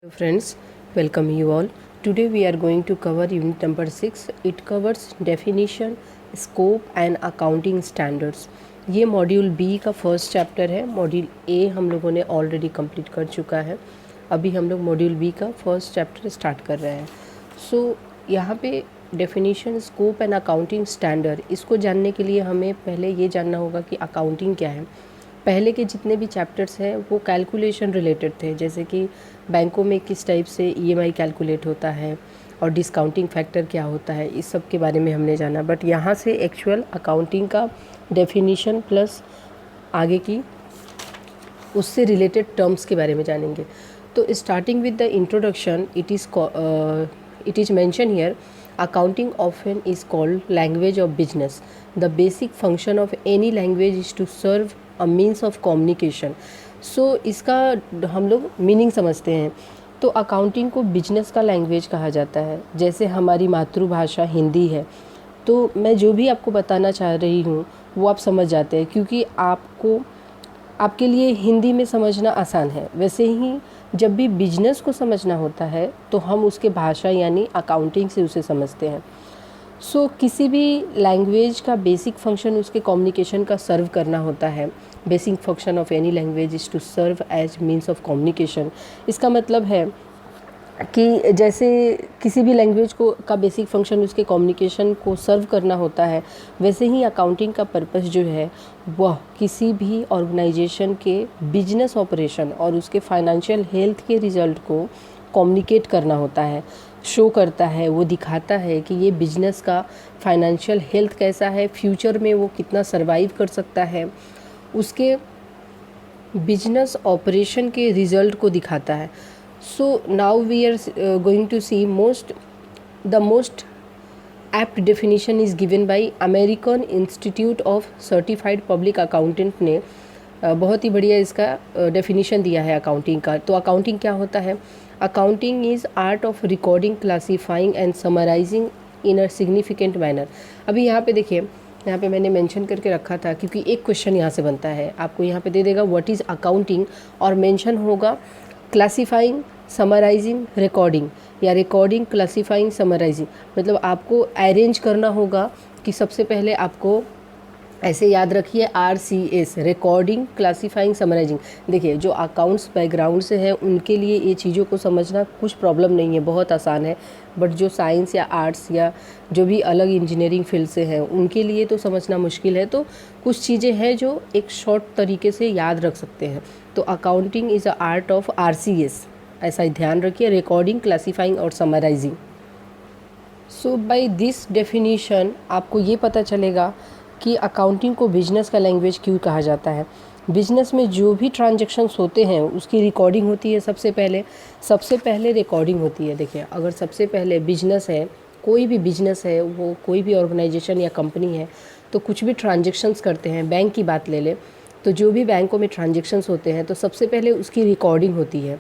Hello friends, welcome you all. Today we are going to cover unit number 6. It covers definition, scope and accounting standards. ये module B का first chapter है. Module A हम लोगों ने already complete कर चुका है. अभी हम लोग मॉड्यूल बी का फर्स्ट चैप्टर स्टार्ट कर रहे हैं. सो यहाँ पे definition, scope and accounting standard, इसको जानने के लिए हमें पहले ये जानना होगा कि अकाउंटिंग क्या है. पहले के जितने भी चैप्टर्स हैं वो कैलकुलेशन रिलेटेड थे, जैसे कि बैंकों में किस टाइप से ईएमआई कैलकुलेट होता है और डिस्काउंटिंग फैक्टर क्या होता है, इस सब के बारे में हमने जाना. बट यहाँ से एक्चुअल अकाउंटिंग का डेफिनीशन प्लस आगे की उससे रिलेटेड टर्म्स के बारे में जानेंगे. तो starting with the introduction, it is mention here, accounting often is called language of business. The basic function of any language is to serve a means of communication. So इसका हम लोग meaning समझते हैं. तो अकाउंटिंग को business का language कहा जाता है. जैसे हमारी मातृभाषा हिंदी है, तो मैं जो भी आपको बताना चाह रही हूँ वो आप समझ जाते हैं, क्योंकि आपके लिए हिंदी में समझना आसान है. वैसे ही जब भी बिजनेस को समझना होता है तो हम उसके भाषा यानी अकाउंटिंग से उसे समझते हैं. सो किसी भी लैंग्वेज का बेसिक फंक्शन उसके कम्युनिकेशन का सर्व करना होता है. Basic function of any language is to serve as means of communication. इसका मतलब है कि जैसे किसी भी लैंग्वेज को का बेसिक फंक्शन उसके कम्युनिकेशन को सर्व करना होता है, वैसे ही अकाउंटिंग का पर्पस जो है वह किसी भी ऑर्गेनाइजेशन के बिजनेस ऑपरेशन और उसके फाइनेंशियल हेल्थ के रिजल्ट को कम्युनिकेट करना होता है, शो करता है. वो दिखाता है कि ये बिजनेस का फाइनेंशियल हेल्थ कैसा है, फ्यूचर में वो कितना सर्वाइव कर सकता है, उसके बिजनेस ऑपरेशन के रिजल्ट को दिखाता है. So now we are going to see the most apt definition is given by American Institute of Certified Public Accountant ने बहुत ही बढ़िया इसका डेफिनेशन दिया है अकाउंटिंग का. तो अकाउंटिंग क्या होता है? Accounting is art of recording, classifying and summarising in a significant manner. अभी यहाँ पे देखिए, यहाँ पे मैंने मेंशन करके रखा था क्योंकि एक क्वेश्चन यहाँ से बनता है. आपको यहाँ पे दे देगा व्हाट इज़ अकाउंटिंग और मेंशन होगा क्लासीफाइंग, समराइजिंग, रिकॉर्डिंग, या रिकॉर्डिंग, क्लासीफाइंग, समराइजिंग. मतलब आपको अरेंज करना होगा कि सबसे पहले आपको ऐसे याद रखिए RCS, रिकॉर्डिंग, क्लासीफाइंग, समराइजिंग. देखिए, जो अकाउंट्स बैकग्राउंड से है उनके लिए ये चीज़ों को समझना कुछ प्रॉब्लम नहीं है, बहुत आसान है. बट जो साइंस या आर्ट्स या जो भी अलग इंजीनियरिंग फील्ड से हैं उनके लिए तो समझना मुश्किल है. तो कुछ चीज़ें हैं जो एक शॉर्ट तरीके से याद रख सकते हैं. तो accounting is a art of RCS, ऐसा ही ध्यान रखिए, रिकॉर्डिंग, क्लासीफाइंग और summarising. So by this definition आपको ये पता चलेगा कि अकाउंटिंग को बिजनेस का लैंग्वेज क्यों कहा जाता है. बिजनेस में जो भी ट्रांजैक्शंस होते हैं उसकी रिकॉर्डिंग होती है. सबसे पहले रिकॉर्डिंग होती है. देखिए, अगर सबसे पहले बिजनेस है, कोई भी बिजनेस है, वो कोई भी ऑर्गेनाइजेशन या कंपनी है, तो कुछ भी ट्रांजैक्शंस करते हैं. बैंक की बात ले ले तो जो भी बैंकों में ट्रांजैक्शंस होते हैं तो सबसे पहले उसकी रिकॉर्डिंग होती है.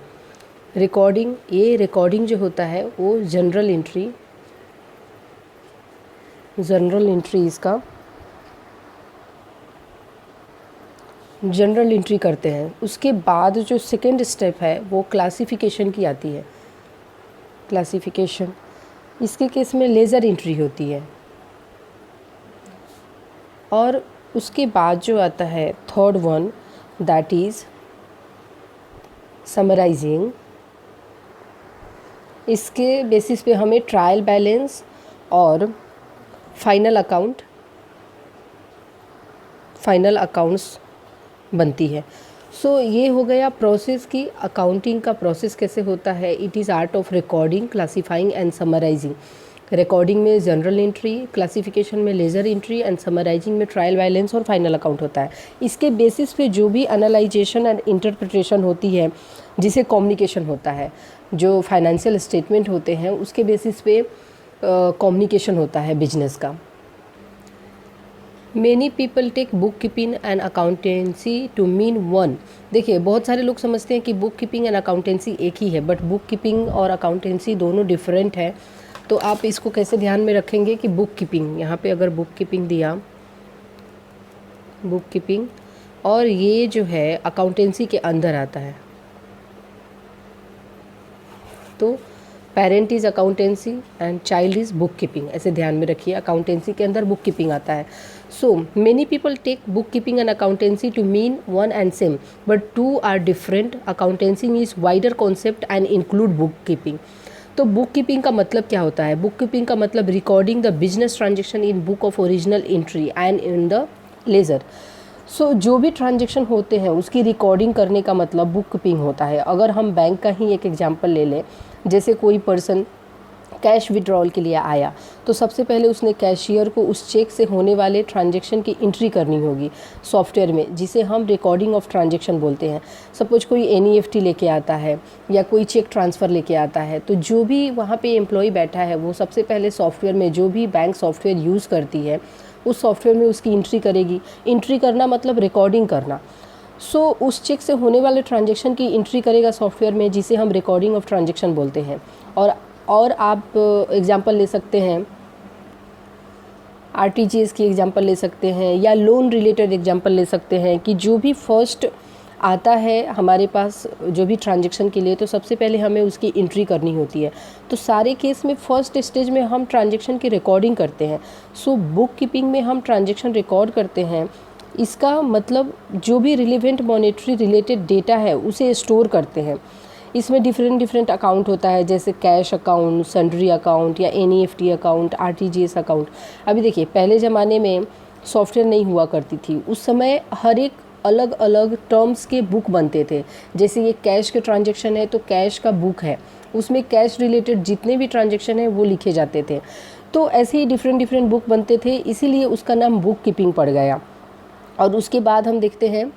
रिकॉर्डिंग जो होता है वो जनरल एंट्री करते हैं. उसके बाद जो सेकेंड स्टेप है वो क्लासिफिकेशन की आती है. क्लासिफिकेशन, इसके केस में लेज़र एंट्री होती है. और उसके बाद जो आता है third one, that is summarising. इसके बेसिस पे हमें ट्रायल बैलेंस और फाइनल अकाउंट्स बनती है. सो ये हो गया प्रोसेस की अकाउंटिंग का प्रोसेस कैसे होता है. It is art of recording, classifying and summarising. Recording में जनरल एंट्री, क्लासिफिकेशन में लेज़र एंट्री एंड समराइजिंग में ट्रायल बैलेंस और फाइनल अकाउंट होता है. इसके बेसिस पे जो भी एनालाइजेशन एंड इंटरप्रिटेशन होती है, जिसे कम्युनिकेशन होता है, जो फाइनेंशियल स्टेटमेंट होते हैं उसके बेसिस पे कम्युनिकेशन होता है बिजनेस का. Many people take bookkeeping and accountancy to mean one. देखिए, बहुत सारे लोग समझते हैं कि बुक कीपिंग एंड अकाउंटेंसी एक ही है, बट बुक कीपिंग और अकाउंटेंसी दोनों डिफरेंट है. तो आप इसको कैसे ध्यान में रखेंगे कि बुक कीपिंग, यहाँ पे अगर बुक कीपिंग दिया, बुक कीपिंग, और ये जो है अकाउंटेंसी के अंदर आता है. तो parent is accountancy and child is book keeping, ऐसे ध्यान में रखिए। अकाउंटेंसी के अंदर बुक कीपिंग आता है। So many people take book keeping and accountancy to mean one and same, but two are different. Accountancy is wider concept and include book keeping. तो book keeping का मतलब क्या होता है? बुक कीपिंग का मतलब recording the business transaction in book of original entry and in the ledger. So जो भी ट्रांजेक्शन होते हैं उसकी रिकॉर्डिंग करने का मतलब बुक कीपिंग होता है। अगर हम बैंक का ही एक एग्जांपल ले लें, जैसे कोई पर्सन कैश विड्रॉल के लिए आया तो सबसे पहले उसने कैशियर को उस चेक से होने वाले ट्रांजैक्शन की एंट्री करनी होगी सॉफ्टवेयर में, जिसे हम रिकॉर्डिंग ऑफ ट्रांजैक्शन बोलते हैं। सपोज कोई एनईएफटी लेके आता है या कोई चेक ट्रांसफ़र लेके आता है, तो जो भी वहाँ पे एम्प्लॉय बैठा है वो सबसे पहले सॉफ्टवेयर में, जो भी बैंक सॉफ्टवेयर यूज़ करती है उस सॉफ्टवेयर में उसकी एंट्री करेगी। एंट्री करना मतलब रिकॉर्डिंग करना। सो उस चेक से होने वाले ट्रांजैक्शन की एंट्री करेगा सॉफ्टवेयर में, जिसे हम रिकॉर्डिंग ऑफ ट्रांजैक्शन बोलते हैं। और आप एग्जांपल ले सकते हैं, आरटीजीएस की एग्जांपल ले सकते हैं या लोन रिलेटेड एग्जांपल ले सकते हैं कि जो भी फर्स्ट आता है हमारे पास जो भी ट्रांजैक्शन के लिए, तो सबसे पहले हमें उसकी एंट्री करनी होती है। तो सारे केस में फर्स्ट स्टेज में हम ट्रांजैक्शन की रिकॉर्डिंग करते हैं। सो बुक कीपिंग में हम ट्रांजैक्शन रिकॉर्ड करते हैं। इसका मतलब जो भी रिलेवेंट मॉनेटरी रिलेटेड डेटा है उसे स्टोर करते हैं। इसमें डिफरेंट अकाउंट होता है, जैसे कैश अकाउंट, सन्ड्री अकाउंट या एनईएफटी अकाउंट, आरटीजीएस अकाउंट। अभी देखिए, पहले ज़माने में सॉफ्टवेयर नहीं हुआ करती थी, उस समय हर एक अलग अलग टर्म्स के बुक बनते थे। जैसे ये कैश के ट्रांजैक्शन है तो कैश का बुक है, उसमें कैश रिलेटेड जितने भी ट्रांजैक्शन है वो लिखे जाते थे। तो ऐसे ही डिफरेंट बुक बनते थे, इसीलिए उसका नाम बुक कीपिंग पड़ गया। और उसके बाद हम देखते हैं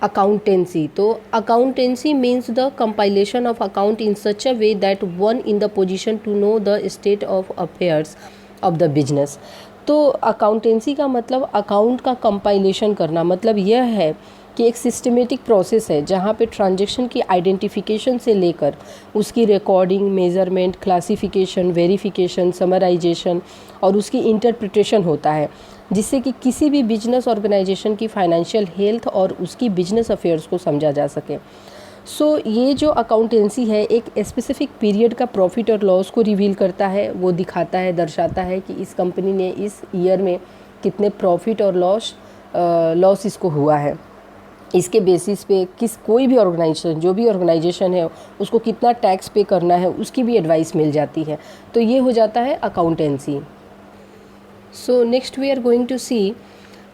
अकाउंटेंसी। तो accountancy means the compilation of account in such a way that one in the position to know the state of affairs of the business. तो अकाउंटेंसी का मतलब अकाउंट का कंपाइलेशन करना, मतलब यह है कि एक सिस्टमेटिक प्रोसेस है जहाँ पे ट्रांजैक्शन की आइडेंटिफिकेशन से लेकर उसकी recording, measurement, classification, verification, summarisation और उसकी इंटरप्रिटेशन होता है, जिससे कि किसी भी बिजनेस ऑर्गेनाइजेशन की फाइनेंशियल हेल्थ और उसकी बिजनेस अफेयर्स को समझा जा सके। सो ये जो अकाउंटेंसी है एक स्पेसिफिक पीरियड का प्रॉफिट और लॉस को रिवील करता है। वो दिखाता है, दर्शाता है कि इस कंपनी ने इस ईयर में कितने प्रॉफिट और लॉस इसको हुआ है। इसके बेसिस पे कोई भी ऑर्गेनाइजेशन, जो भी ऑर्गेनाइजेशन है, उसको कितना टैक्स पे करना है उसकी भी एडवाइस मिल जाती है। तो ये हो जाता है accountancy. So next we are going to see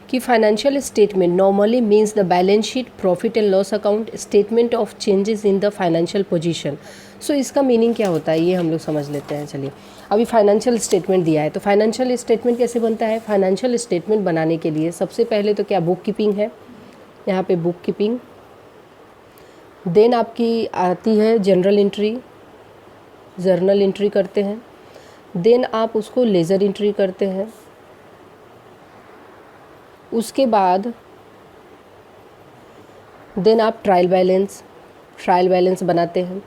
कि financial statement normally means the balance sheet, profit and loss account, statement of changes in the financial position. So इसका मीनिंग क्या होता है ये हम लोग समझ लेते हैं। चलिए, अभी फाइनेंशियल स्टेटमेंट दिया है, तो फाइनेंशियल स्टेटमेंट कैसे बनता है? फाइनेंशियल स्टेटमेंट बनाने के लिए सबसे पहले तो क्या, बुक कीपिंग है। यहाँ पे बुक कीपिंग, देन आपकी आती है जनरल एंट्री, जर्नल एंट्री करते हैं, देन आप उसको लेज़र एंट्री करते हैं। उसके बाद देन आप ट्रायल बैलेंस बनाते हैं,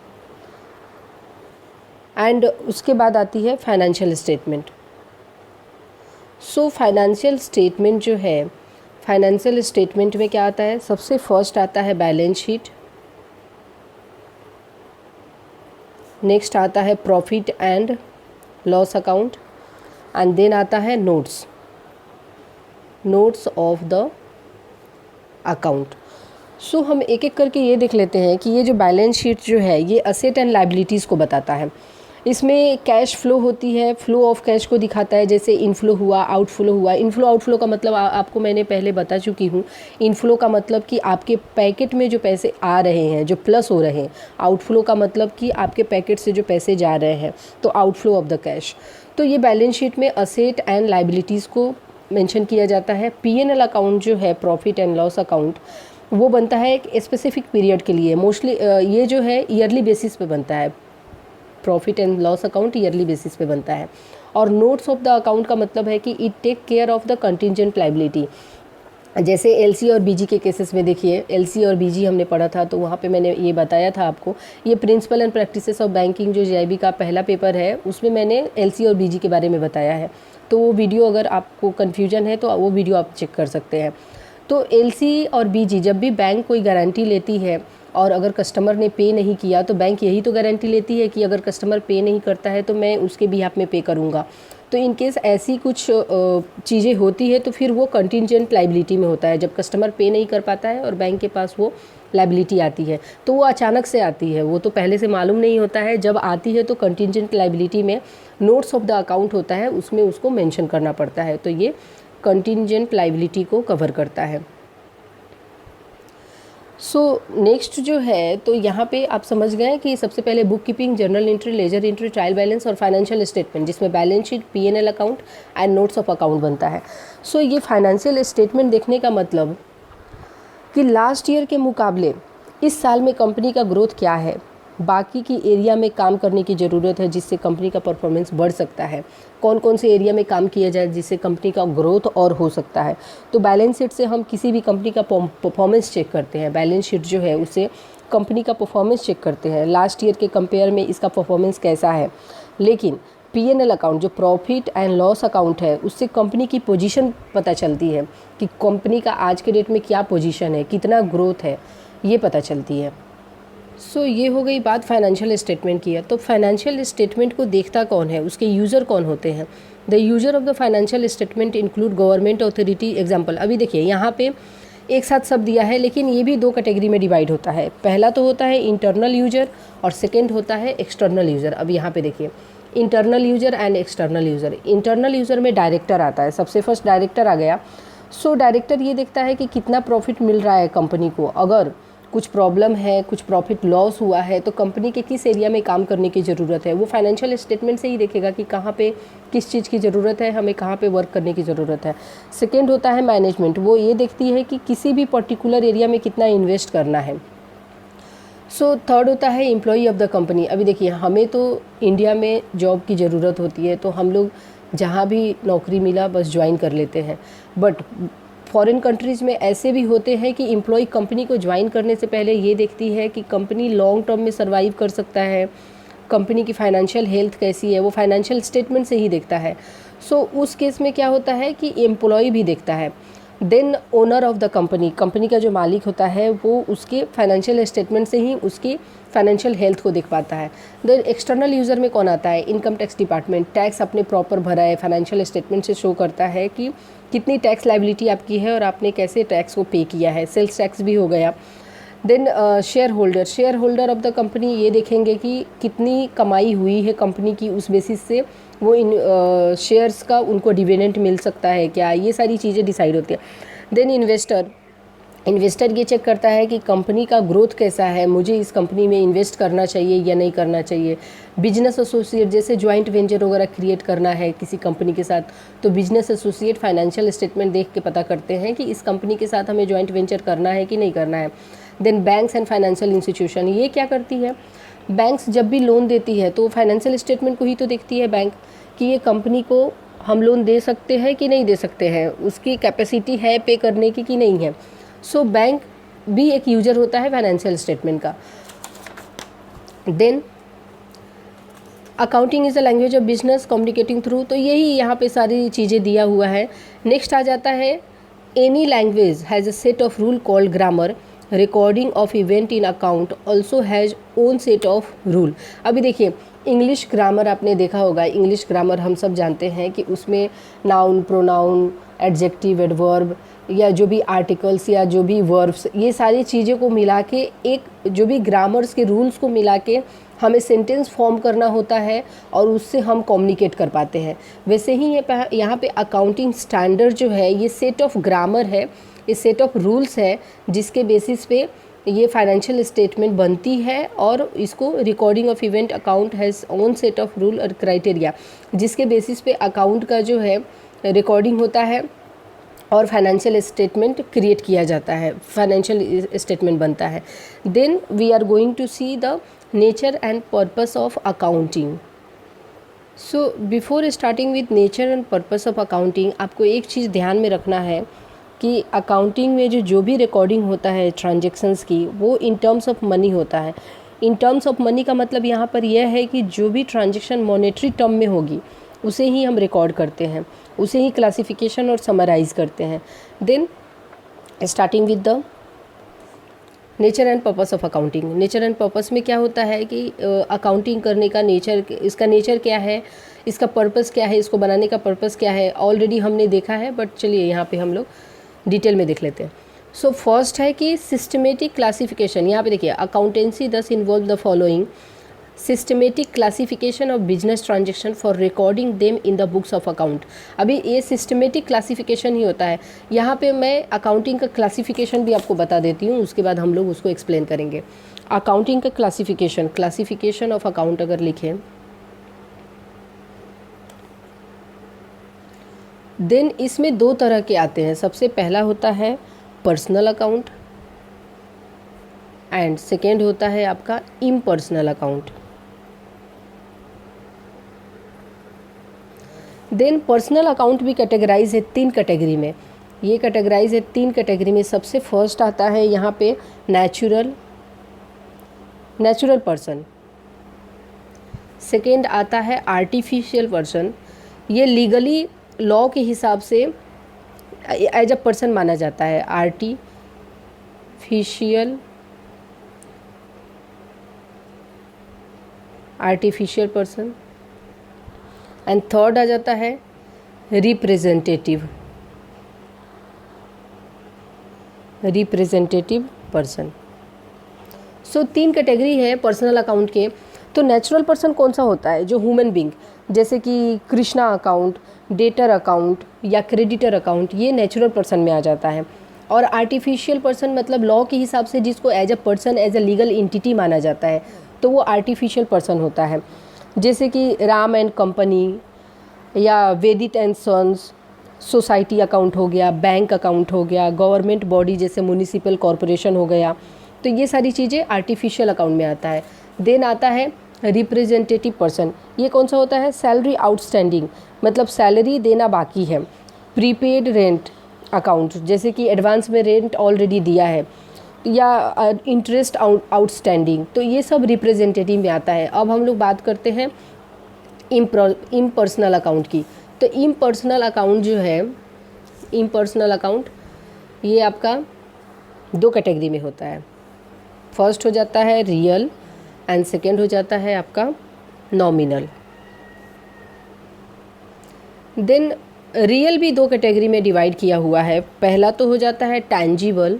एंड उसके बाद आती है financial statement. So financial statement जो है, फाइनेंशियल स्टेटमेंट में क्या आता है? सबसे फर्स्ट आता है बैलेंस शीट, नेक्स्ट आता है profit and loss account, and then आता है notes of the account. So हम एक एक करके ये देख लेते हैं कि ये जो बैलेंस शीट जो है ये असेट एंड लायबिलिटीज़ को बताता है। इसमें कैश फ्लो होती है, फ्लो ऑफ कैश को दिखाता है, जैसे इनफ्लो हुआ, आउटफ्लो हुआ। इनफ्लो आउटफ्लो का मतलब आपको मैंने पहले बता चुकी हूँ। इनफ्लो का मतलब कि आपके पैकेट में जो पैसे आ रहे हैं, जो प्लस हो रहे हैं। आउटफ्लो का मतलब कि आपके पैकेट से जो पैसे जा रहे हैं, तो आउटफ्लो ऑफ द कैश। तो ये बैलेंस शीट में असेट एंड लायबिलिटीज़ को मेंशन किया जाता है। पीएनएल अकाउंट जो है, प्रॉफिट एंड लॉस अकाउंट, वो बनता है एक स्पेसिफिक पीरियड के लिए। मोस्टली ये जो है ईयरली बेसिस पे बनता है। Profit and loss account yearly basis पे बनता है। और नोट्स ऑफ द अकाउंट का मतलब है कि it take care of the contingent liability. जैसे एलसी और बीजी के केसेस में देखिए, एलसी और बीजी हमने पढ़ा था, तो वहाँ पे मैंने ये बताया था आपको, ये principle and practices of banking जो जेआईबी का पहला पेपर है, उसमें मैंने एलसी और बीजी के बारे में बताया है। तो वो वीडियो, अगर आपको कन्फ्यूजन है तो वो वीडियो आप चेक कर सकते हैं। तो एलसी और बीजी, जब भी बैंक कोई गारंटी लेती है और अगर कस्टमर ने पे नहीं किया तो बैंक यही तो गारंटी लेती है कि अगर कस्टमर पे नहीं करता है तो मैं उसके बिहाफ में पे करूँगा। तो इन केस ऐसी कुछ चीज़ें होती है तो फिर वो कंटिजेंट लाइबिलिटी में होता है, जब कस्टमर पे नहीं कर पाता है और बैंक के पास वो लाइबिलिटी आती है तो वो अचानक से आती है, वो तो पहले से मालूम नहीं होता है। जब आती है तो कंटिजेंट लाइबिलिटी में नोट्स ऑफ द अकाउंट होता है, उसमें उसको मेंशन करना पड़ता है, तो ये कंटिजेंट लाइबिलिटी को कवर करता है। सो नेक्स्ट जो है, तो यहाँ पे आप समझ गए कि सबसे पहले book keeping, journal entry, ledger entry, trial balance और फाइनेंशियल स्टेटमेंट, जिसमें balance sheet, PNL account and notes of account बनता है। सो ये फाइनेंशियल स्टेटमेंट देखने का मतलब कि लास्ट ईयर के मुकाबले इस साल में कंपनी का ग्रोथ क्या है, बाकी की एरिया में काम करने की ज़रूरत है जिससे कंपनी का परफॉर्मेंस बढ़ सकता है, कौन कौन से एरिया में काम किया जाए जिससे कंपनी का ग्रोथ और हो सकता है। तो बैलेंस शीट से हम किसी भी कंपनी का परफॉर्मेंस चेक करते हैं, बैलेंस शीट जो है उससे कंपनी का परफॉर्मेंस चेक करते हैं, लास्ट ईयर के कंपेयर में इसका परफॉर्मेंस कैसा है। लेकिन पीएनएल अकाउंट जो प्रॉफिट एंड लॉस अकाउंट है, उससे कंपनी की पोजीशन पता चलती है कि कंपनी का आज के डेट में क्या पोजीशन है, कितना ग्रोथ है, ये पता चलती है। सो ये हो गई बात फाइनेंशियल स्टेटमेंट की है। तो फाइनेंशियल स्टेटमेंट को देखता कौन है, उसके यूज़र कौन होते हैं। The user of the financial statement include government authority. Example, अभी देखिए यहाँ पे एक साथ सब दिया है लेकिन ये भी दो कैटेगरी में डिवाइड होता है। पहला तो होता है इंटरनल यूज़र और सेकेंड होता है एक्सटर्नल यूज़र। अब यहाँ पे देखिए internal user and external user. Internal user में डायरेक्टर आता है, सबसे फर्स्ट डायरेक्टर आ गया। सो डायरेक्टर ये देखता है कि कितना प्रॉफिट मिल रहा है कंपनी को, अगर कुछ प्रॉब्लम है, कुछ प्रॉफिट लॉस हुआ है तो कंपनी के किस एरिया में काम करने की ज़रूरत है, वो फाइनेंशियल स्टेटमेंट से ही देखेगा कि कहाँ पे किस चीज़ की ज़रूरत है, हमें कहाँ पे वर्क करने की ज़रूरत है। सेकेंड होता है मैनेजमेंट, वो ये देखती है कि किसी भी पर्टिकुलर एरिया में कितना इन्वेस्ट करना है। सो थर्ड होता है एम्प्लॉई ऑफ द कंपनी। अभी देखिए हमें तो इंडिया में जॉब की ज़रूरत होती है तो हम लोग जहाँ भी नौकरी मिला बस ज्वाइन कर लेते हैं, बट फॉरेन कंट्रीज़ में ऐसे भी होते हैं कि एम्प्लॉय कंपनी को ज्वाइन करने से पहले ये देखती है कि कंपनी लॉन्ग टर्म में सर्वाइव कर सकता है, कंपनी की फाइनेंशियल हेल्थ कैसी है, वो फाइनेंशियल स्टेटमेंट से ही देखता है। सो उस केस में क्या होता है कि एम्प्लॉय भी देखता है। Then owner of the company, company का जो मालिक होता है वो उसके फाइनेंशियल स्टेटमेंट से ही उसकी फाइनेंशियल हेल्थ को देख पाता है। देन एक्सटर्नल यूज़र में कौन आता है, इनकम टैक्स डिपार्टमेंट, टैक्स अपने प्रॉपर भरा है, फाइनेंशियल स्टेटमेंट से शो करता है कि कितनी टैक्स लाइबिलिटी आपकी है और आपने कैसे टैक्स को पे किया है, सेल्स टैक्स भी हो गया। Then share holder, share holder of the company ये देखेंगे कि कितनी कमाई हुई है कंपनी की, उस बेसिस से वो इन शेयर्स का उनको डिविडेंड मिल सकता है क्या, ये सारी चीज़ें डिसाइड होती है। देन इन्वेस्टर, इन्वेस्टर ये चेक करता है कि कंपनी का ग्रोथ कैसा है, मुझे इस कंपनी में इन्वेस्ट करना चाहिए या नहीं करना चाहिए। बिजनेस एसोसिएट, जैसे ज्वाइंट वेंचर वगैरह क्रिएट करना है किसी कंपनी के साथ तो बिजनेस एसोसिएट फाइनेंशियल स्टेटमेंट देख के पता करते हैं कि इस कंपनी के साथ हमें ज्वाइंट वेंचर करना है कि नहीं करना है। Then banks and financial institution, ये क्या करती है, बैंक्स जब भी लोन देती है तो फाइनेंशियल स्टेटमेंट को ही तो देखती है बैंक कि ये कंपनी को हम लोन दे सकते हैं कि नहीं दे सकते हैं, उसकी कैपेसिटी है पे करने की कि नहीं है। सो बैंक भी एक यूजर होता है फाइनेंशियल स्टेटमेंट का। Then accounting is a language of business communicating through, तो यही यहाँ पे सारी चीज़ें दिया हुआ है। नेक्स्ट आ जाता है any language has a set of rule called grammar, recording of event in account also has own set of rule. अभी देखिए इंग्लिश ग्रामर आपने देखा होगा, इंग्लिश ग्रामर हम सब जानते हैं कि उसमें नाउन, प्रोनाउन, एडजेक्टिव, एडवर्ब या जो भी आर्टिकल्स या जो भी वर्ब्स, ये सारी चीज़ों को मिला के एक जो भी ग्रामर्स के रूल्स को मिला के हमें सेंटेंस फॉर्म करना होता है और उससे हम कम्युनिकेट कर पाते हैं। वैसे ही ये यहाँ पे अकाउंटिंग स्टैंडर्ड जो है ये सेट ऑफ ग्रामर है, ये सेट ऑफ रूल्स है जिसके बेसिस पे ये फाइनेंशियल स्टेटमेंट बनती है और इसको recording of event account has own set of rule और क्राइटेरिया, जिसके बेसिस पे अकाउंट का जो है रिकॉर्डिंग होता है और फाइनेंशियल स्टेटमेंट क्रिएट किया जाता है, फाइनेंशियल स्टेटमेंट बनता है। Then we are going to see the nature and purpose of accounting. So before starting with nature and purpose of accounting, आपको एक चीज़ ध्यान में रखना है कि अकाउंटिंग में जो भी रिकॉर्डिंग होता है ट्रांजैक्शंस की, वो इन टर्म्स ऑफ मनी होता है। इन टर्म्स ऑफ मनी का मतलब यहाँ पर यह है कि जो भी ट्रांजैक्शन मॉनेटरी टर्म में होगी उसे ही हम रिकॉर्ड करते हैं, उसे ही क्लासिफिकेशन और समराइज़ करते हैं। Then starting with the nature and purpose of accounting. Nature and purpose में क्या होता है कि अकाउंटिंग करने का नेचर, इसका नेचर क्या है, इसका पर्पस क्या है, इसको बनाने का पर्पस क्या है, ऑलरेडी हमने देखा है, बट चलिए यहाँ पे हम लोग डिटेल में देख लेते हैं। सो फर्स्ट है कि सिस्टमेटिक क्लासिफिकेशन। यहाँ पे देखिए, अकाउंटेंसी दस involve the following: systematic classification of business transaction for recording them in the books of account. अभी ये सिस्टमेटिक क्लासिफिकेशन ही होता है। यहाँ पे मैं अकाउंटिंग का क्लासिफिकेशन भी आपको बता देती हूँ, उसके बाद हम लोग उसको एक्सप्लेन करेंगे। अकाउंटिंग का क्लासिफिकेशन, क्लासिफिकेशन ऑफ अकाउंट अगर लिखें, देन इसमें दो तरह के आते हैं। सबसे पहला होता है पर्सनल अकाउंट एंड सेकेंड होता है आपका impersonal account. Then personal account भी कैटेगराइज है 3 कैटेगरी में। ये कैटेगराइज है 3 कैटेगरी में। सबसे फर्स्ट आता है यहाँ पे नेचुरल पर्सन। सेकेंड आता है आर्टिफिशियल पर्सन। ये लीगली लॉ के हिसाब से एज अ पर्सन माना जाता है, आर्टिफिशियल पर्सन। एंड थर्ड आ जाता है रिप्रेजेंटेटिव पर्सन। सो 3 कैटेगरी है पर्सनल अकाउंट के। तो नेचुरल पर्सन कौन सा होता है? जो ह्यूमन बींग, जैसे कि कृष्णा अकाउंट, डेटर अकाउंट या क्रेडिटर अकाउंट, ये नेचुरल पर्सन में आ जाता है। और आर्टिफिशियल पर्सन मतलब लॉ के हिसाब से जिसको as a person, as a legal entity माना जाता है, तो वो आर्टिफिशियल पर्सन होता है। जैसे कि राम एंड कंपनी या वेदित एंड सन्स, सोसाइटी अकाउंट हो गया, बैंक अकाउंट हो गया, गवर्नमेंट बॉडी जैसे म्यूनिसिपल कॉरपोरेशन हो गया, तो ये सारी चीज़ें आर्टिफिशियल अकाउंट में आता है। देन आता है रिप्रेजेंटेटिव पर्सन। ये कौन सा होता है? सैलरी आउटस्टैंडिंग, मतलब सैलरी देना बाकी है। प्रीपेड रेंट अकाउंट, जैसे कि एडवांस में रेंट ऑलरेडी दिया है, या इंटरेस्ट आउटस्टैंडिंग, तो ये सब रिप्रेजेंटेटिव में आता है। अब हम लोग बात करते हैं इम्पर्सनल अकाउंट की। तो इम्पर्सनल अकाउंट जो है, इम्पर्सनल अकाउंट ये आपका 2 कैटेगरी में होता है। फर्स्ट हो जाता है रियल एंड सेकेंड हो जाता है आपका नॉमिनल। देन रियल भी 2 कैटेगरी में डिवाइड किया हुआ है। पहला तो हो जाता है टैंजिबल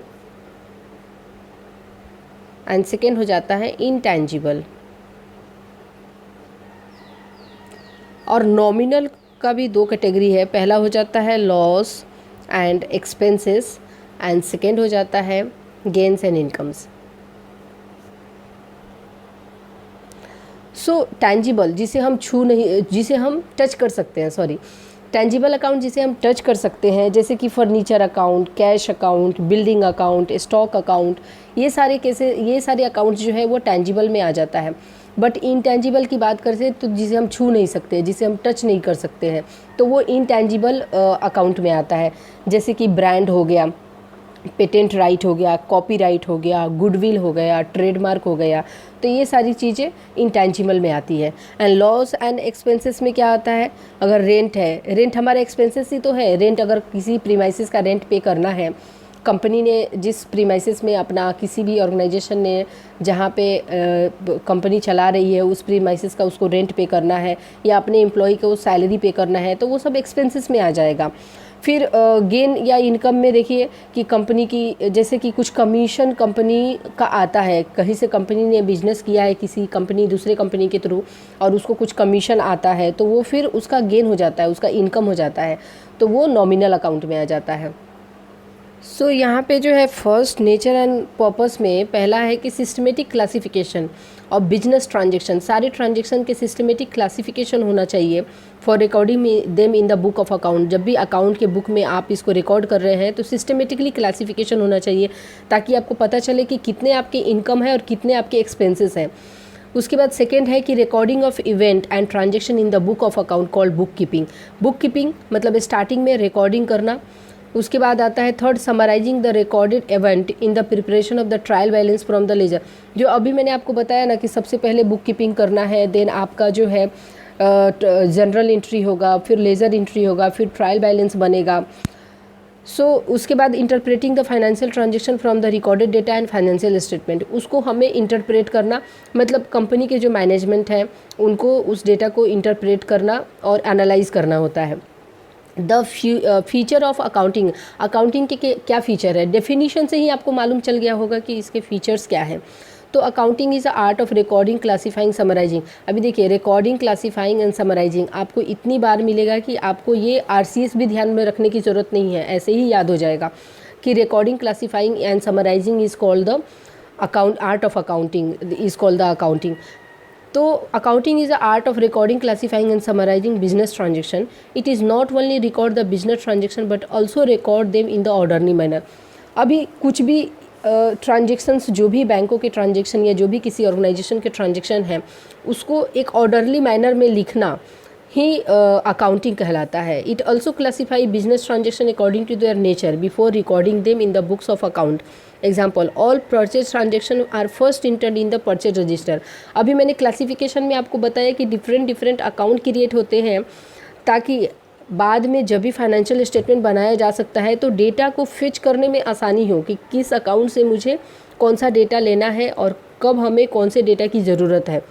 एंड सेकेंड हो जाता है इनटैंजिबल। और नॉमिनल का भी 2 कैटेगरी है। पहला हो जाता है loss and expenses and second हो जाता है gains and incomes. So tangible जिसे हम जिसे हम टच कर सकते हैं, टैंजिबल अकाउंट जिसे हम टच कर सकते हैं, जैसे कि furniture account, cash account, building account, stock account, ये सारे अकाउंट जो है वो टैंजिबल में आ जाता है। बट इनटैंजिबल की बात करते हैं तो जिसे हम छू नहीं सकते, जिसे हम टच नहीं कर सकते हैं, तो वो इनटैंजिबल अकाउंट में आता है। जैसे कि ब्रांड हो गया, पेटेंट राइट हो गया, कॉपीराइट हो गया, गुडविल हो गया, ट्रेडमार्क हो गया, तो ये सारी चीज़ें इंटैंजिबल में आती है। एंड लॉस एंड एक्सपेंसेस में क्या आता है? अगर रेंट है, रेंट हमारा एक्सपेंसेस ही तो है। रेंट अगर किसी प्रीमाइसेस का रेंट पे करना है, कंपनी ने जिस प्रीमाइसेस में अपना, किसी भी ऑर्गेनाइजेशन ने जहाँ पे कंपनी चला रही है उस प्रीमाइसेस का उसको रेंट पे करना है, या अपने एम्प्लॉय को सैलरी पे करना है, तो वो सब एक्सपेंसेस में आ जाएगा। फिर गेन या इनकम में देखिए कि कंपनी की, जैसे कि कुछ कमीशन कंपनी का आता है, कहीं से कंपनी ने बिजनेस किया है किसी कंपनी, दूसरे कंपनी के थ्रू, और उसको कुछ कमीशन आता है, तो वो फिर उसका गेन हो जाता है, उसका इनकम हो जाता है, तो वो नॉमिनल अकाउंट में आ जाता है। सो यहाँ पे जो है फर्स्ट नेचर एंड पर्पस में पहला है कि सिस्टमेटिक क्लासिफिकेशन और बिजनेस ट्रांजेक्शन, सारे ट्रांजेक्शन के सिस्टमेटिक क्लासिफिकेशन होना चाहिए for recording them in the book of account. जब भी अकाउंट के बुक में आप इसको रिकॉर्ड कर रहे हैं तो सिस्टमेटिकली क्लासिफिकेशन होना चाहिए, ताकि आपको पता चले कि कितने आपके इनकम है और कितने आपके एक्सपेंसेस हैं। उसके बाद सेकेंड है कि recording of event and transaction in the book of account called book keeping. Book keeping मतलब स्टार्टिंग में रिकॉर्डिंग करना। उसके बाद आता है third, summarising the recorded event in the preparation of the trial balance from the ledger. जो अभी मैंने आपको बताया ना कि सबसे पहले बुक कीपिंग करना है, देन आपका जो है जनरल एंट्री होगा, फिर लेजर एंट्री होगा, फिर ट्रायल बैलेंस बनेगा, उसके बाद interpreting the financial transaction from the recorded data and financial statement, उसको हमें इंटरप्रेट करना, मतलब कंपनी के जो मैनेजमेंट है उनको उस डेटा को इंटरप्रेट करना और एनालाइज करना होता है। The feature of accounting, accounting के क्या फीचर है, डेफिनीशन से ही आपको मालूम चल गया होगा कि इसके फीचर्स क्या हैं। तो accounting is a art of recording, classifying, summarising. अभी देखिए रिकॉर्डिंग, क्लासीफाइंग एंड समराइजिंग आपको इतनी बार मिलेगा कि आपको ये आरसीएस भी ध्यान में रखने की ज़रूरत नहीं है, ऐसे ही याद हो जाएगा कि recording, classifying and summarising is called the art of accounting, is called the accounting. तो accounting is a art of recording, classifying and summarising business transaction. It is not only record the business transaction but also record them in the orderly manner. अभी कुछ भी transactions, जो भी बैंकों के transaction या जो भी किसी ऑर्गेनाइजेशन के ट्रांजेक्शन हैं, उसको एक ऑर्डरली मैनर में लिखना ही अकाउंटिंग कहलाता है। It also classify business transaction according to their nature before recording them in the books of account. Example, all purchase transaction are first entered in the purchase register. अभी मैंने classification में आपको बताया कि डिफरेंट अकाउंट क्रिएट होते हैं ताकि बाद में जब भी फाइनेंशियल स्टेटमेंट बनाया जा सकता है तो डेटा को फिच करने में आसानी हो कि किस अकाउंट से मुझे कौन सा डेटा लेना है और कब हमें कौन से डेटा की ज़रूरत है।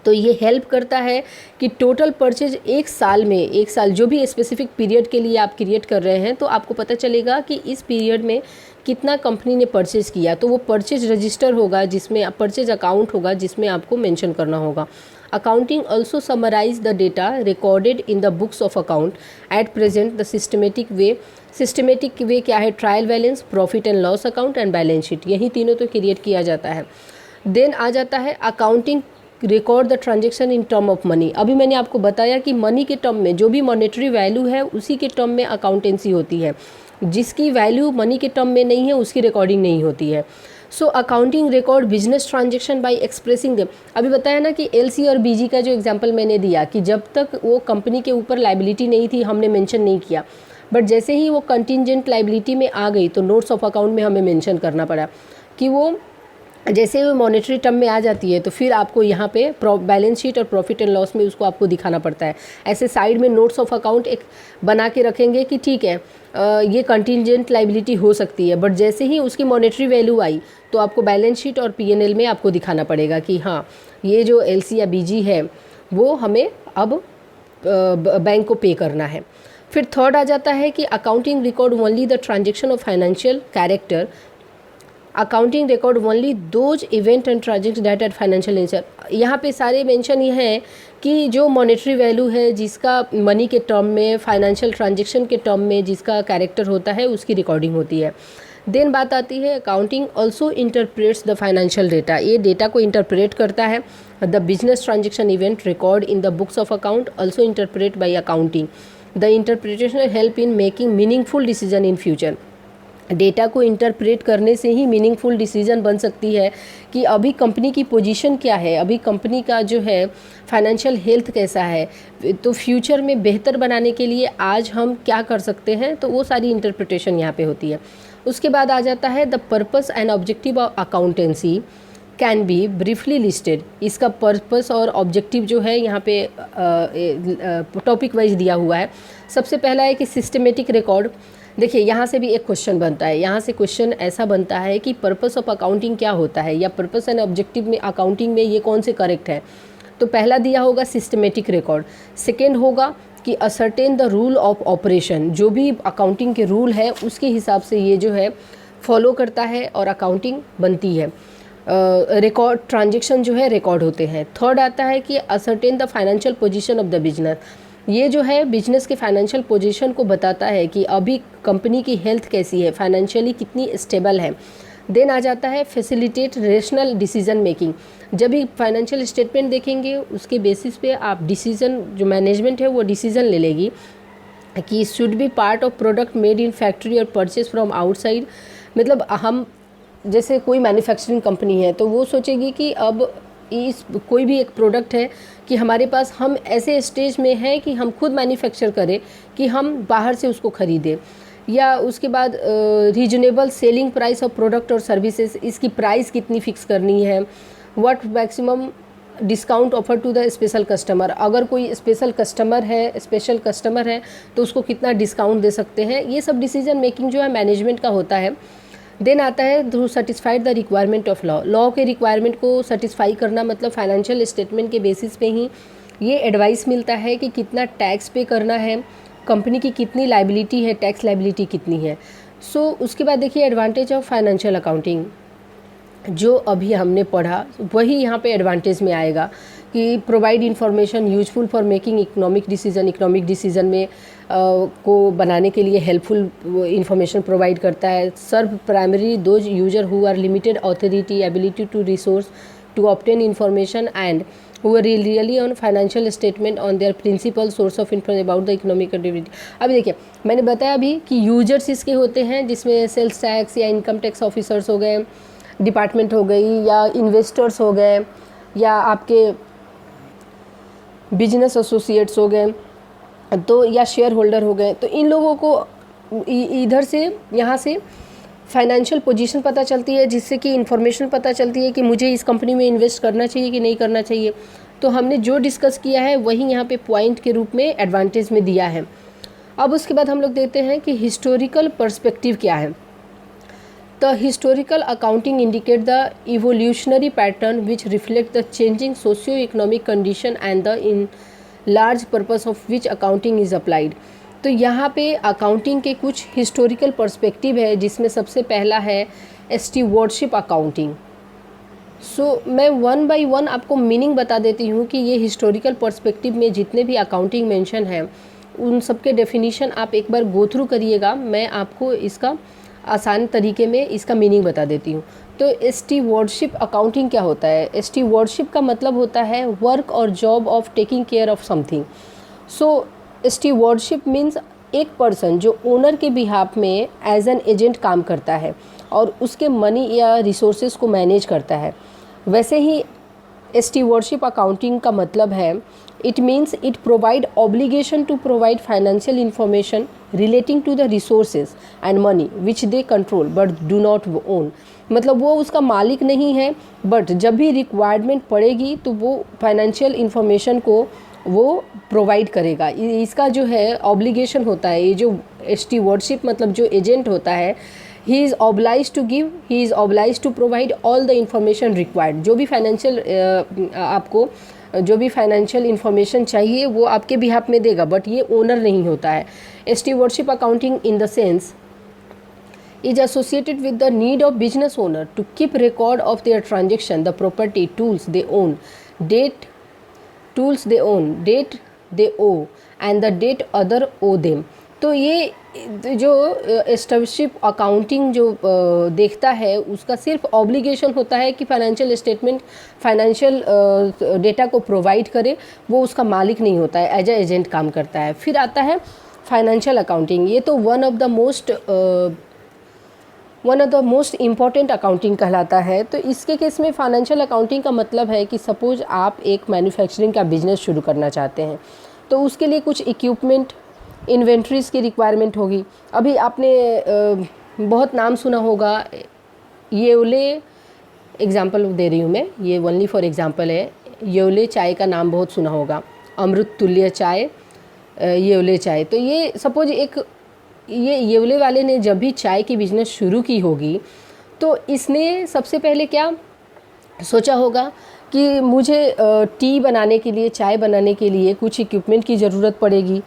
तो ये हेल्प करता है कि टोटल परचेज एक साल जो भी स्पेसिफिक पीरियड के लिए आप क्रिएट कर रहे हैं तो आपको पता चलेगा कि इस पीरियड में कितना कंपनी ने परचेज किया, तो वो परचेज रजिस्टर होगा जिसमें परचेज अकाउंट होगा जिसमें आपको मेंशन करना होगा। Accounting also summarise the data recorded in the books of account at present the systematic way क्या है, trial balance, profit and loss account and balance sheet, यही तीनों तो क्रिएट किया जाता है। देन आ जाता है accounting record the transaction in term of money. अभी मैंने आपको बताया कि मनी के टर्म में जो भी मॉनेटरी वैल्यू है उसी के टर्म में अकाउंटेंसी होती है, जिसकी वैल्यू मनी के टर्म में नहीं है उसकी रिकॉर्डिंग नहीं होती है। So accounting record business transaction bye expressing them. अभी बताया ना कि एलसी और बीजी का जो एग्जांपल मैंने दिया कि जब तक वो कंपनी के ऊपर लाइबिलिटी नहीं थी हमने मेंशन नहीं किया, बट जैसे ही वो कंटिंजेंट लाइबिलिटी में आ गई तो नोट्स ऑफ अकाउंट में हमें मेंशन करना पड़ा कि वो जैसे वो मॉनेटरी टर्म में आ जाती है तो फिर आपको यहाँ पे बैलेंस शीट और प्रॉफिट एंड लॉस में उसको आपको दिखाना पड़ता है। ऐसे साइड में नोट्स ऑफ अकाउंट एक बना के रखेंगे कि ठीक है ये कंटिंजेंट लाइबिलिटी हो सकती है, बट जैसे ही उसकी मॉनेटरी वैल्यू आई तो आपको बैलेंस शीट और पीएनएल में आपको दिखाना पड़ेगा कि हाँ ये जो एलसी या बीजी है वो हमें अब बैंक को पे करना है। फिर थर्ड आ जाता है कि accounting record only the transaction of financial character. Accounting record only those event and transaction that at financial nature. यहाँ पे सारे मेंशन ये हैं कि जो मॉनेटरी वैल्यू है जिसका मनी के टर्म में, फाइनेंशियल ट्रांजेक्शन के टर्म में जिसका कैरेक्टर होता है उसकी रिकॉर्डिंग होती है। देन बात आती है accounting also interprets the financial data. ये डेटा को इंटरप्रेट करता है। The business transaction event record in the books of account also interpret by accounting. The interpretation help in making meaningful decision in future. Data को interpret करने से ही meaningful decision बन सकती है कि अभी कंपनी की पोजीशन क्या है, अभी कंपनी का जो है फाइनेंशियल हेल्थ कैसा है, तो फ्यूचर में बेहतर बनाने के लिए आज हम क्या कर सकते हैं, तो वो सारी इंटरप्रिटेशन यहाँ पे होती है। उसके बाद आ जाता है the purpose and objective of accountancy can be briefly listed. इसका पर्पस और ऑब्जेक्टिव जो है यहाँ पे टॉपिक वाइज दिया हुआ है। सबसे पहला है कि सिस्टमेटिक रिकॉर्ड। देखिए यहाँ से भी एक क्वेश्चन बनता है, यहाँ से क्वेश्चन ऐसा बनता है कि पर्पस ऑफ अकाउंटिंग क्या होता है या पर्पस एंड ऑब्जेक्टिव में अकाउंटिंग में ये कौन से करेक्ट है। तो पहला दिया होगा सिस्टमेटिक रिकॉर्ड। सेकेंड होगा कि ascertain the rule of operation, जो भी अकाउंटिंग के रूल है उसके हिसाब से ये जो है फॉलो करता है और अकाउंटिंग बनती है। रिकॉर्ड ट्रांजेक्शन जो है रिकॉर्ड होते हैं। थर्ड आता है कि ascertain the financial position of the business. ये जो है बिजनेस के फाइनेंशियल पोजीशन को बताता है कि अभी कंपनी की हेल्थ कैसी है, फाइनेंशियली कितनी स्टेबल है। देन आ जाता है फैसिलिटेट रेशनल डिसीजन मेकिंग। जब भी फाइनेंशियल स्टेटमेंट देखेंगे उसके बेसिस पे आप डिसीजन, जो मैनेजमेंट है वो डिसीजन ले लेगी कि should be part of product made in factory और परचेज फ्रॉम आउटसाइड। मतलब हम जैसे कोई मैन्युफैक्चरिंग कंपनी है तो वो सोचेगी कि अब इस कोई भी एक प्रोडक्ट है कि हमारे पास, हम ऐसे स्टेज में हैं कि हम खुद मैन्युफैक्चर करें कि हम बाहर से उसको ख़रीदें। या उसके बाद reasonable selling price of product और सर्विसेज, इसकी प्राइस कितनी फ़िक्स करनी है, what maximum discount offer to the special customer, अगर कोई स्पेशल कस्टमर है तो उसको कितना डिस्काउंट दे सकते हैं, ये सब डिसीजन मेकिंग जो है मैनेजमेंट का होता है। देन आता है to satisfied the requirement of law, law के रिक्वायरमेंट को सेटिस्फाई करना, मतलब फाइनेंशियल स्टेटमेंट के बेसिस पे ही ये एडवाइस मिलता है कि कितना टैक्स पे करना है, कंपनी की कितनी लाइबिलिटी है, टैक्स लाइबिलिटी कितनी है। सो उसके बाद देखिए एडवांटेज ऑफ फाइनेंशियल अकाउंटिंग, जो अभी हमने पढ़ा वही यहाँ पे एडवांटेज में आएगा कि provide information useful for making economic decision में को बनाने के लिए हेल्पफुल इंफॉर्मेशन प्रोवाइड करता है। Serve primary those user who are limited authority ability to resource to obtain information and who are really on financial statement on their principal source of information about the economic activity। अभी देखिए मैंने बताया अभी कि users इसके होते हैं जिसमें सेल्स टैक्स या इनकम टैक्स ऑफिसर्स हो गए, डिपार्टमेंट हो गई, या इन्वेस्टर्स हो गए, या आपके बिजनेस एसोसिएट्स हो गए, तो या शेयर होल्डर हो गए। तो इन लोगों को इधर से यहाँ से फाइनेंशियल पोजीशन पता चलती है, जिससे कि इन्फॉर्मेशन पता चलती है कि मुझे इस कंपनी में इन्वेस्ट करना चाहिए कि नहीं करना चाहिए। तो हमने जो डिस्कस किया है वही यहाँ पे पॉइंट के रूप में एडवांटेज में दिया है। अब उसके बाद हम लोग देखते हैं कि हिस्टोरिकल पर्सपेक्टिव क्या है। The historical accounting indicate the evolutionary pattern which reflect the changing socio economic condition and the in large purpose of which accounting is applied. तो यहाँ पे अकाउंटिंग के कुछ हिस्टोरिकल पर्सपेक्टिव है, जिसमें सबसे पहला है स्टीवर्डशिप अकाउंटिंग। सो मैं वन बाय वन आपको मीनिंग बता देती हूँ कि ये हिस्टोरिकल पर्सपेक्टिव में जितने भी अकाउंटिंग मेंशन हैं उन सब के डेफिनेशन आप एक बार गो थ्रू करिएगा। मैं आपको इसका आसान तरीके में इसका मीनिंग बता देती हूँ। तो स्टीवर्डशिप अकाउंटिंग क्या होता है? स्टीवर्डशिप का मतलब होता है वर्क और job of taking care of something. So stewardship means एक पर्सन जो ओनर के बिहाफ में एज एन एजेंट काम करता है और उसके मनी या रिसोर्सेज को मैनेज करता है। वैसे ही स्टीवर्डशिप अकाउंटिंग का मतलब है it means it provide obligation to provide financial information relating to the resources and money which they control but do not own. मतलब वो उसका मालिक नहीं है, बट जब भी रिक्वायरमेंट पड़ेगी तो वो फाइनेंशियल इंफॉर्मेशन को वो प्रोवाइड करेगा। इसका जो है ऑब्लिगेशन होता है, ये जो स्टीवर्डशिप मतलब जो एजेंट होता है, he is oblige to give, he is oblige to provide all the information required. जो भी फाइनेंशियल आपको जो भी फाइनेंशियल इंफॉर्मेशन चाहिए वो आपके बिहाफ में देगा, बट ये ओनर नहीं होता है। Stewardship accounting in the sense is associated with the need of business owner to keep record of their transaction, the property, tools they own, date they owe and the date other owe them। तो ये जो stewardship accounting जो देखता है उसका सिर्फ obligation होता है कि फाइनेंशियल स्टेटमेंट फाइनेंशियल डेटा को प्रोवाइड करे, वो उसका मालिक नहीं होता है, एज ए एजेंट काम करता है। फिर आता है फाइनेंशियल अकाउंटिंग। ये तो one of the most important accounting कहलाता है। तो इसके केस में फाइनेंशियल अकाउंटिंग का मतलब है कि सपोज आप एक मैन्युफैक्चरिंग का बिजनेस शुरू करना चाहते हैं, तो उसके लिए कुछ इक्विपमेंट, इन्वेंट्रीज़ की रिक्वायरमेंट होगी। अभी आपने बहुत नाम सुना होगा, येवले एग्जांपल दे रही हूँ मैं, ये ओनली फॉर एग्जांपल है। येवले चाय का नाम बहुत सुना होगा, अमृत तुल्य चाय, येवले चाय। तो ये सपोज ये येवले वाले ने जब भी चाय की बिज़नेस शुरू की होगी तो इसने सबसे पहले क्या सोचा होगा कि मुझे टी बनाने के लिए, चाय बनाने के लिए कुछ इक्विपमेंट की ज़रूरत पड़ेगी।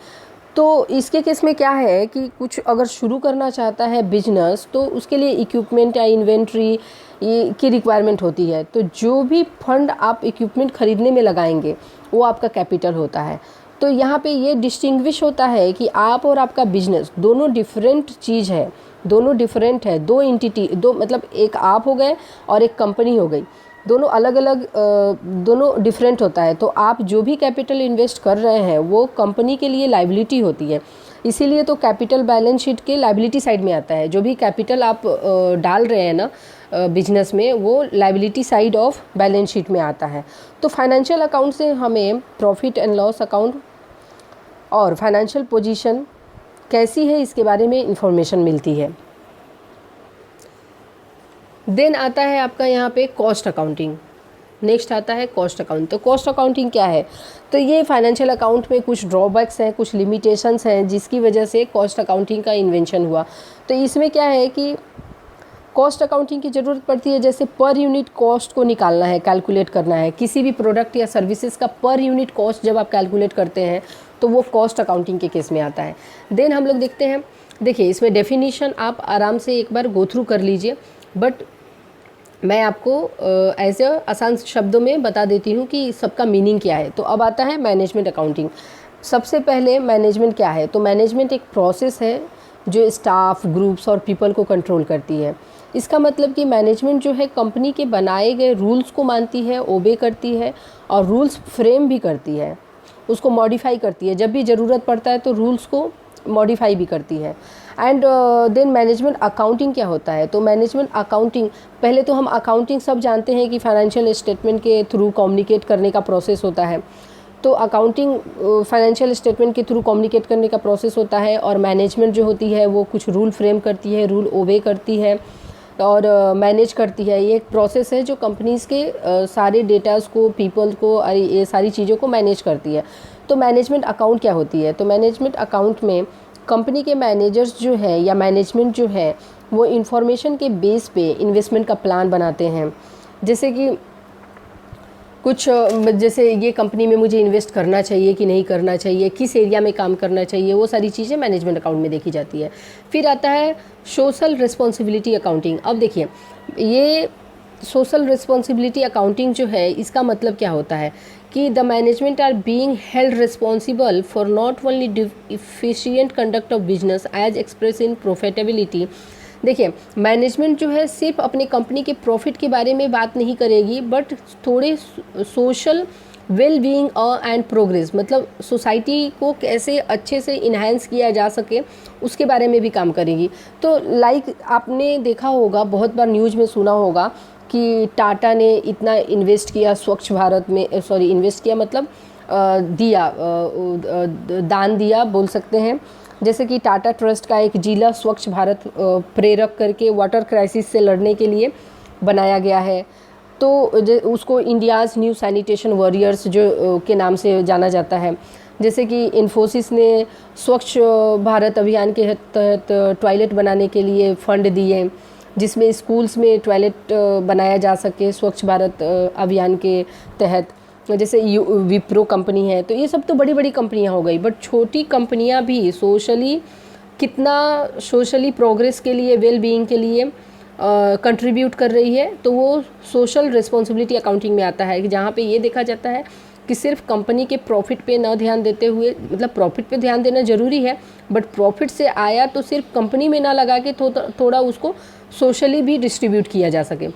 तो इसके केस में क्या है कि कुछ अगर शुरू करना चाहता है बिजनेस तो उसके लिए इक्विपमेंट या इन्वेंट्री की रिक्वायरमेंट होती है। तो जो भी फंड आप इक्विपमेंट ख़रीदने में लगाएंगे वो आपका कैपिटल होता है। तो यहाँ पे ये डिस्टिंग्विश होता है कि आप और आपका बिजनेस दोनों डिफरेंट चीज़ है, दोनों डिफरेंट है, दो एंटिटी, दो मतलब एक आप हो गए और एक कंपनी हो गई, दोनों अलग अलग, दोनों डिफरेंट होता है। तो आप जो भी कैपिटल इन्वेस्ट कर रहे हैं वो कंपनी के लिए लाइबिलिटी होती है, इसीलिए तो कैपिटल बैलेंस शीट के लाइबिलिटी साइड में आता है। जो भी कैपिटल आप डाल रहे हैं ना बिजनेस में, वो liability side of balance sheet में आता है। तो फाइनेंशियल अकाउंट से हमें प्रॉफिट एंड लॉस अकाउंट और फाइनेंशियल पोजीशन कैसी है इसके बारे में इंफॉर्मेशन मिलती है। देन आता है आपका यहाँ पे कॉस्ट अकाउंटिंग। नेक्स्ट आता है कॉस्ट अकाउंट। तो कॉस्ट अकाउंटिंग क्या है? तो ये फाइनेंशियल अकाउंट में कुछ ड्रॉबैक्स हैं, कुछ लिमिटेशंस हैं, जिसकी वजह से कॉस्ट अकाउंटिंग का इन्वेंशन हुआ। तो इसमें क्या है कि कॉस्ट अकाउंटिंग की ज़रूरत पड़ती है, जैसे पर यूनिट कॉस्ट को निकालना है, कैलकुलेट करना है। किसी भी प्रोडक्ट या सर्विसेज का पर यूनिट कॉस्ट जब आप कैलकुलेट करते हैं तो वो कॉस्ट अकाउंटिंग के केस में आता है। देन हम लोग देखते हैं, देखिए इसमें डेफिनीशन आप आराम से एक बार गो थ्रू कर लीजिए, बट मैं आपको ऐसे आसान शब्दों में बता देती हूँ कि सबका मीनिंग क्या है। तो अब आता है मैनेजमेंट अकाउंटिंग। सबसे पहले मैनेजमेंट क्या है? तो मैनेजमेंट एक प्रोसेस है जो स्टाफ, ग्रुप्स और पीपल को कंट्रोल करती है। इसका मतलब कि मैनेजमेंट जो है कंपनी के बनाए गए रूल्स को मानती है, ओबे करती है और रूल्स फ्रेम भी करती है, उसको मॉडिफाई करती है। जब भी ज़रूरत पड़ता है तो रूल्स को मॉडिफाई भी करती है। एंड देन मैनेजमेंट अकाउंटिंग क्या होता है? तो मैनेजमेंट अकाउंटिंग, पहले तो हम अकाउंटिंग सब जानते हैं कि फाइनेंशियल स्टेटमेंट के थ्रू कम्युनिकेट करने का प्रोसेस होता है। तो अकाउंटिंग फाइनेंशियल स्टेटमेंट के थ्रू कम्युनिकेट करने का प्रोसेस होता है, और मैनेजमेंट जो होती है वो कुछ रूल फ्रेम करती है, रूल ओबे करती है और मैनेज करती है। ये एक प्रोसेस है जो कंपनीज़ के सारे डेटाज़ को, पीपल को, ये सारी चीज़ों को मैनेज करती है। तो मैनेजमेंट अकाउंट क्या होती है? तो मैनेजमेंट अकाउंट में कंपनी के मैनेजर्स जो है या मैनेजमेंट जो है वो इंफॉर्मेशन के बेस पे इन्वेस्टमेंट का प्लान बनाते हैं। जैसे कि कुछ जैसे ये कंपनी में मुझे इन्वेस्ट करना चाहिए कि नहीं करना चाहिए, किस एरिया में काम करना चाहिए, वो सारी चीज़ें मैनेजमेंट अकाउंट में देखी जाती है। फिर आता है सोशल रिस्पॉन्सिबिलिटी अकाउंटिंग। अब देखिए, ये सोशल रिस्पॉन्सिबिलिटी अकाउंटिंग जो है, इसका मतलब क्या होता है कि the management are being held responsible for not only efficient conduct of business as express in profitability. देखिए, मैनेजमेंट जो है सिर्फ अपनी कंपनी के प्रॉफिट के बारे में बात नहीं करेगी, बट थोड़े social well being and progress, मतलब सोसाइटी को कैसे अच्छे से इन्हांस किया जा सके उसके बारे में भी काम करेगी। तो लाइक आपने देखा होगा, बहुत बार न्यूज़ में सुना होगा कि टाटा ने इतना इन्वेस्ट किया स्वच्छ भारत में, इन्वेस्ट किया मतलब दिया, दान दिया बोल सकते हैं। जैसे कि टाटा ट्रस्ट का एक जिला स्वच्छ भारत प्रेरक करके वाटर क्राइसिस से लड़ने के लिए बनाया गया है। तो उसको इंडियाज़ न्यू सैनिटेशन वॉरियर्स जो के नाम से जाना जाता है। जैसे कि इन्फोसिस ने स्वच्छ भारत अभियान के तहत टॉयलेट बनाने के लिए फंड दिए, जिसमें स्कूल्स में टॉयलेट बनाया जा सके स्वच्छ भारत अभियान के तहत। जैसे विप्रो कंपनी है। तो ये सब तो बड़ी बड़ी कंपनियां हो गई, बट छोटी कंपनियां भी कितना सोशली प्रोग्रेस के लिए, वेल बीइंग के लिए कंट्रीब्यूट कर रही है। तो वो सोशल रिस्पॉन्सिबिलिटी अकाउंटिंग में आता है, कि जहाँ पे ये देखा जाता है कि सिर्फ कंपनी के प्रॉफिट पे ना ध्यान देते हुए, मतलब प्रॉफिट पे ध्यान देना ज़रूरी है, बट प्रॉफिट से आया तो सिर्फ कंपनी में ना लगा के थोड़ा उसको सोशली भी डिस्ट्रीब्यूट किया जा सके।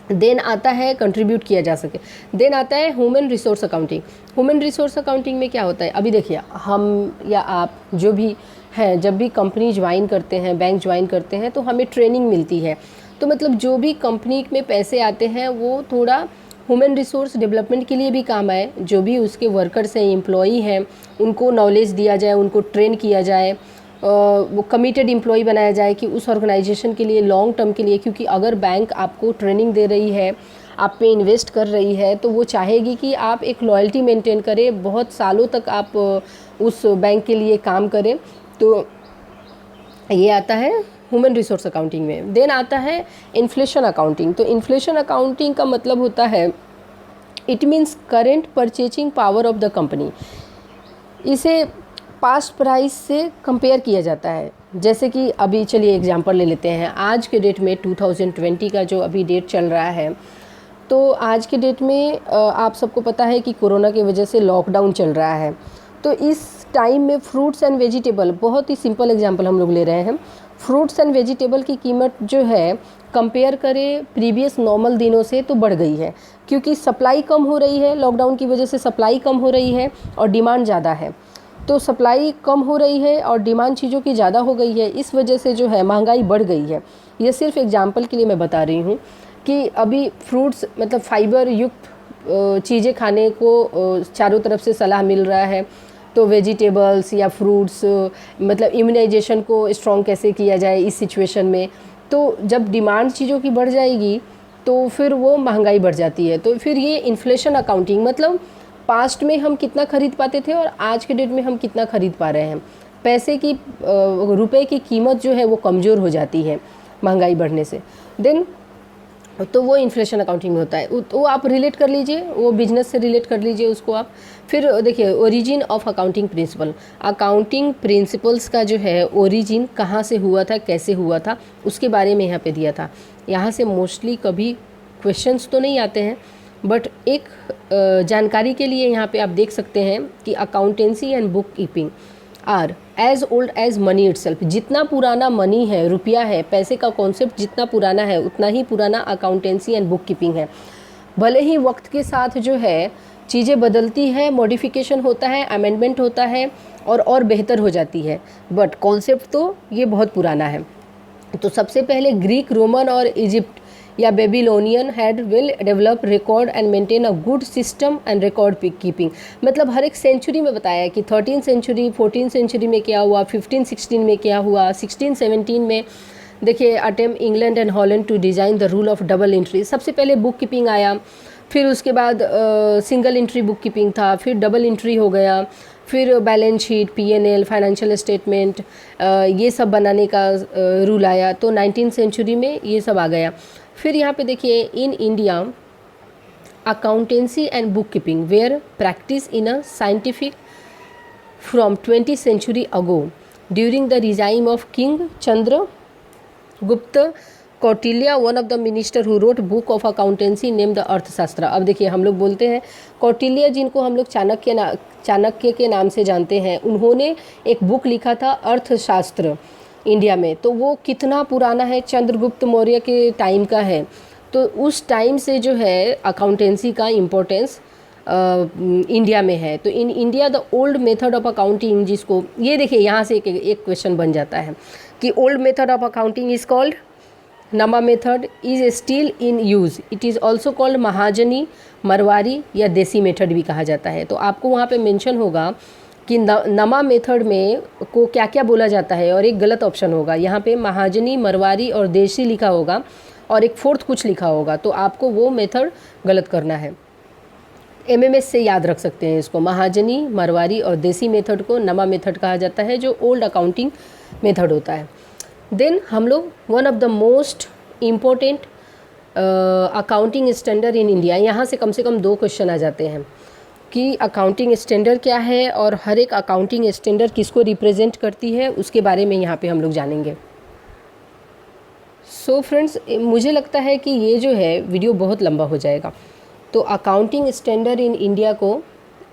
देन आता है कंट्रीब्यूट किया जा सके। देन आता है human resource accounting. Human resource accounting में क्या होता है? अभी देखिए, हम या आप जो भी हैं, जब भी कंपनी ज्वाइन करते हैं, बैंक ज्वाइन करते हैं, तो हमें ट्रेनिंग मिलती है। तो मतलब जो भी कंपनी में पैसे आते हैं वो थोड़ा ह्यूमन रिसोर्स डेवलपमेंट के लिए भी काम आए। जो भी उसके वर्कर्स हैं, एम्प्लॉई हैं, उनको नॉलेज दिया जाए, उनको ट्रेन किया जाए, वो कमिटेड एम्प्लॉय बनाया जाए कि उस ऑर्गेनाइजेशन के लिए लॉन्ग टर्म के लिए। क्योंकि अगर बैंक आपको ट्रेनिंग दे रही है, आप पे इन्वेस्ट कर रही है, तो वो चाहेगी कि आप एक लॉयल्टी मेंटेन करें, बहुत सालों तक आप उस बैंक के लिए काम करें। तो ये आता है ह्यूमन रिसोर्स अकाउंटिंग में। देन आता है इन्फ्लेशन अकाउंटिंग। तो इन्फ्लेशन अकाउंटिंग का मतलब होता है, it means current purchasing power of the company. इसे पास्ट प्राइस से कंपेयर किया जाता है। जैसे कि अभी चलिए एग्जांपल ले लेते हैं। आज के डेट में 2020 का जो अभी डेट चल रहा है, तो आज के डेट में आप सबको पता है कि कोरोना की वजह से लॉकडाउन चल रहा है। तो इस टाइम में फ्रूट्स एंड वेजिटेबल, बहुत ही सिंपल एग्जांपल हम लोग ले रहे हैं, फ्रूट्स एंड वेजिटेबल की कीमत जो है कंपेयर करें प्रीवियस नॉर्मल दिनों से तो बढ़ गई है, क्योंकि सप्लाई कम हो रही है। लॉकडाउन की वजह से सप्लाई कम हो रही है और डिमांड ज़्यादा है। तो सप्लाई कम हो रही है और डिमांड चीज़ों की ज़्यादा हो गई है, इस वजह से जो है महंगाई बढ़ गई है। ये सिर्फ एग्जांपल के लिए मैं बता रही हूँ कि अभी फ्रूट्स मतलब फाइबर युक्त चीज़ें खाने को चारों तरफ से सलाह मिल रहा है। तो वेजिटेबल्स या फ्रूट्स, मतलब इम्यूनाइजेशन को स्ट्रॉन्ग कैसे किया जाए इस सिचुएशन में। तो जब डिमांड चीज़ों की बढ़ जाएगी तो फिर वो महंगाई बढ़ जाती है। तो फिर ये इन्फ्लेशन अकाउंटिंग, मतलब पास्ट में हम कितना खरीद पाते थे और आज के डेट में हम कितना खरीद पा रहे हैं। पैसे की रुपए की कीमत जो है वो कमज़ोर हो जाती है महंगाई बढ़ने से। देन तो वो इन्फ्लेशन अकाउंटिंग में होता है। तो आप रिलेट कर लीजिए, वो बिजनेस से रिलेट कर लीजिए उसको आप। फिर देखिए origin of accounting principle, accounting principles का जो है ओरिजिन कहाँ से हुआ था, कैसे हुआ था, उसके बारे में यहाँ पे दिया था। यहाँ से मोस्टली कभी क्वेश्चंस तो नहीं आते हैं, बट एक जानकारी के लिए यहाँ पे आप देख सकते हैं कि accountancy and book keeping are as old as money itself. जितना पुराना मनी है, रुपया है, पैसे का कॉन्सेप्ट जितना पुराना है उतना ही पुराना अकाउंटेंसी एंड बुक कीपिंग है। भले ही वक्त के साथ जो है चीज़ें बदलती है, मॉडिफिकेशन होता है, अमेंडमेंट होता है और बेहतर हो जाती है, बट कॉन्सेप्ट तो ये बहुत पुराना है। तो सबसे पहले ग्रीक, रोमन और इजिप्ट या Babylonian had will develop record and maintain a good system and record keeping. मतलब हर एक सेंचुरी में बताया कि 13th सेंचुरी, 14th सेंचुरी में क्या हुआ, 15-16 में क्या हुआ, 16-17 में देखिए attempt England and Holland to design the rule of double entry. सबसे पहले बुक कीपिंग आया, फिर उसके बाद सिंगल एंट्री बुक कीपिंग था, फिर डबल एंट्री हो गया, फिर balance sheet, PNL, financial statement, ये सब बनाने का रूल आया। तो 19th सेंचुरी में ये सब आ गया। फिर यहाँ पे देखिए in India accountancy and book keeping were practice in a scientific from 20th century ago during the regime of king Chandragupta Kautilya, one of the minister who wrote book of accountancy name the Arthashastra. अब देखिए हम लोग बोलते हैं कौटिल्य, जिनको हम लोग चाणक्य के नाम से जानते हैं, उन्होंने एक बुक लिखा था अर्थशास्त्र इंडिया में। तो वो कितना पुराना है, चंद्रगुप्त मौर्य के टाइम का है। तो उस टाइम से जो है अकाउंटेंसी का इम्पोर्टेंस इंडिया में है। तो in India the old method of accounting, जिसको ये देखिए यहाँ से एक क्वेश्चन बन जाता है कि old method of accounting is called नमा method is still in use. It is also called Mahajani, Marwari या देसी मेथड भी कहा जाता है। तो आपको वहाँ पे मेंशन होगा कि नमा मेथड में को क्या क्या बोला जाता है, और एक गलत ऑप्शन होगा यहाँ पे महाजनी, मरवारी और देसी लिखा होगा, और एक फोर्थ कुछ लिखा होगा। तो आपको वो मेथड गलत करना है। एमएमएस से याद रख सकते हैं इसको, महाजनी, मरवारी और देसी मेथड को नमा मेथड कहा जाता है, जो ओल्ड अकाउंटिंग मेथड होता है। देन हम लोग one of the most important accounting standard in India, यहाँ से कम 2 क्वेश्चन आ जाते हैं कि अकाउंटिंग स्टैंडर्ड क्या है और हर एक अकाउंटिंग स्टैंडर्ड किसको रिप्रेजेंट करती है, उसके बारे में यहाँ पे हम लोग जानेंगे। सो फ्रेंड्स, मुझे लगता है कि ये जो है वीडियो बहुत लंबा हो जाएगा, तो अकाउंटिंग स्टैंडर्ड इन इंडिया को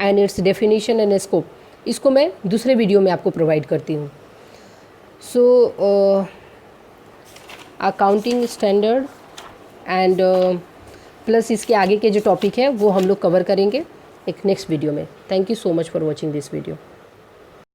and it's definition and scope, इसको मैं दूसरे वीडियो में आपको प्रोवाइड करती हूँ। So accounting standard and plus इसके आगे के जो टॉपिक है वो हम लोग कवर करेंगे एक नेक्स्ट वीडियो में। Thank you so much for watching this video.